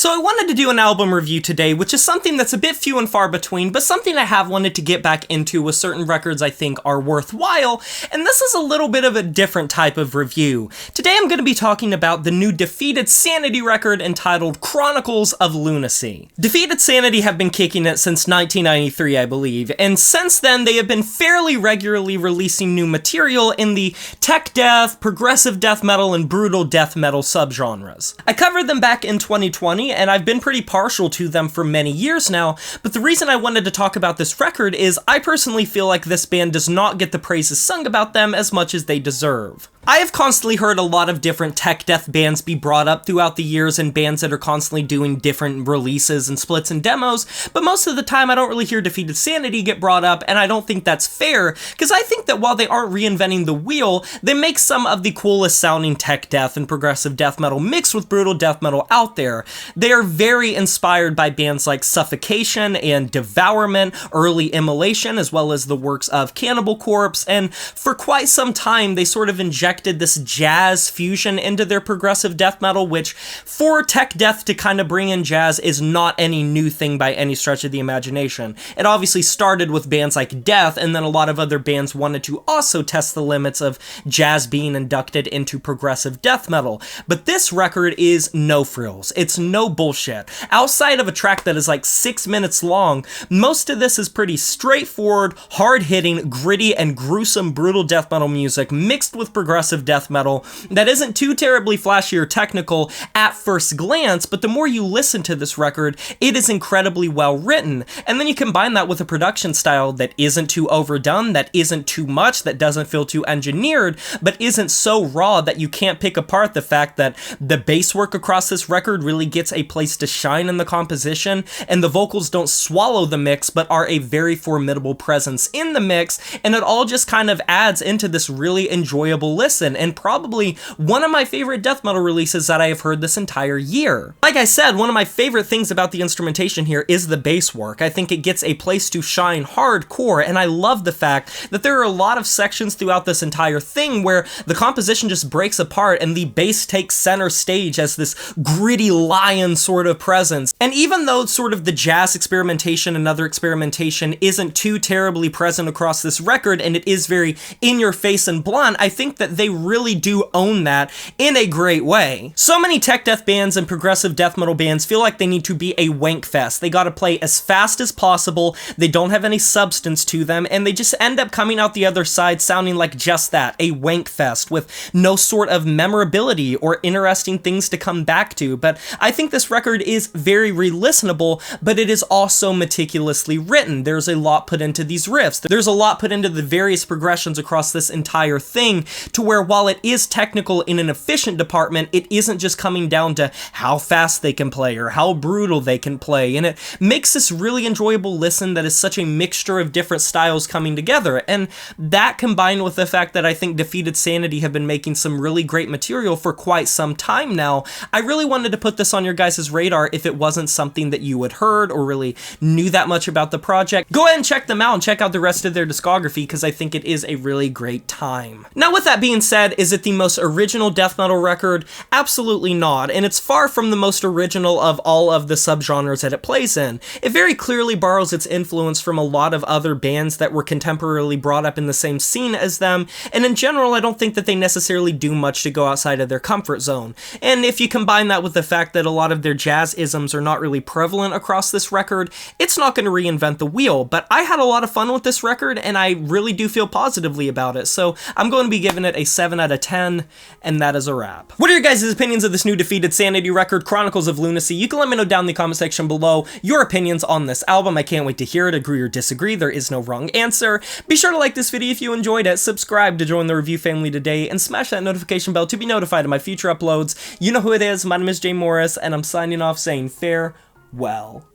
So I wanted to do an album review today, which is something that's a bit few and far between, but something I have wanted to get back into with certain records I think are worthwhile, and this is a little bit of a different type of review. Today I'm going to be talking about the new Defeated Sanity record entitled Chronicles of Lunacy. Defeated Sanity have been kicking it since 1993, I believe, and since then they have been fairly regularly releasing new material in the tech death, progressive death metal, and brutal death metal subgenres. I covered them back in 2020, and I've been pretty partial to them for many years now, but the reason I wanted to talk about this record is I personally feel like this band does not get the praises sung about them as much as they deserve. I have constantly heard a lot of different tech death bands be brought up throughout the years, and bands that are constantly doing different releases and splits and demos, but most of the time I don't really hear Defeated Sanity get brought up, and I don't think that's fair, because I think that while they aren't reinventing the wheel, they make some of the coolest sounding tech death and progressive death metal mixed with brutal death metal out there. They are very inspired by bands like Suffocation and Devourment, Early Immolation, as well as the works of Cannibal Corpse, and for quite some time they sort of injected this jazz fusion into their progressive death metal, which for tech death to kind of bring in jazz is not any new thing by any stretch of the imagination. It obviously started with bands like Death, and then a lot of other bands wanted to also test the limits of jazz being inducted into progressive death metal. But this record is no frills. It's no bullshit. Outside of a track that is like 6 minutes long, most of this is pretty straightforward, hard-hitting, gritty, and gruesome brutal death metal music mixed with progressive death metal that isn't too terribly flashy or technical at first glance, but the more you listen to this record, it is incredibly well written. And then you combine that with a production style that isn't too overdone, that isn't too much, that doesn't feel too engineered, but isn't so raw that you can't pick apart the fact that the bass work across this record really gets a place to shine in the composition, and the vocals don't swallow the mix, but are a very formidable presence in the mix, and it all just kind of adds into this really enjoyable listen, and probably one of my favorite death metal releases that I have heard this entire year. Like I said, one of my favorite things about the instrumentation here is the bass work. I think it gets a place to shine hardcore, and I love the fact that there are a lot of sections throughout this entire thing where the composition just breaks apart and the bass takes center stage as this gritty lion sort of presence. And even though sort of the jazz experimentation and other experimentation isn't too terribly present across this record, and it is very in your face and blunt, I think that they really do own that in a great way. So many tech death bands and progressive death metal bands feel like they need to be a wank fest. They gotta play as fast as possible, they don't have any substance to them, and they just end up coming out the other side sounding like just that, a wank fest with no sort of memorability or interesting things to come back to. But I think this record is very re-listenable, but it is also meticulously written. There's a lot put into these riffs. There's a lot put into the various progressions across this entire thing, to where while it is technical in an efficient department, it isn't just coming down to how fast they can play or how brutal they can play, and it makes this really enjoyable listen that is such a mixture of different styles coming together. And that, combined with the fact that I think Defeated Sanity have been making some really great material for quite some time now, I really wanted to put this on your guys' radar if it wasn't something that you had heard or really knew that much about the project. Go ahead and check them out and check out the rest of their discography, because I think it is a really great time. Now, with that being said, is it the most original death metal record? Absolutely not, and it's far from the most original of all of the subgenres that it plays in. It very clearly borrows its influence from a lot of other bands that were contemporarily brought up in the same scene as them, and in general I don't think that they necessarily do much to go outside of their comfort zone. And if you combine that with the fact that a lot of their jazz-isms are not really prevalent across this record, it's not going to reinvent the wheel. But I had a lot of fun with this record, and I really do feel positively about it, so I'm going to be giving it a 7 out of 10, and that is a wrap. What are your guys' opinions of this new Defeated Sanity record, Chronicles of Lunacy? You can let me know down in the comment section below your opinions on this album. I can't wait to hear it. Agree or disagree, there is no wrong answer. Be sure to like this video if you enjoyed it, subscribe to join the review family today, and smash that notification bell to be notified of my future uploads. You know who it is, my name is Jay Morris, and I'm signing off saying farewell.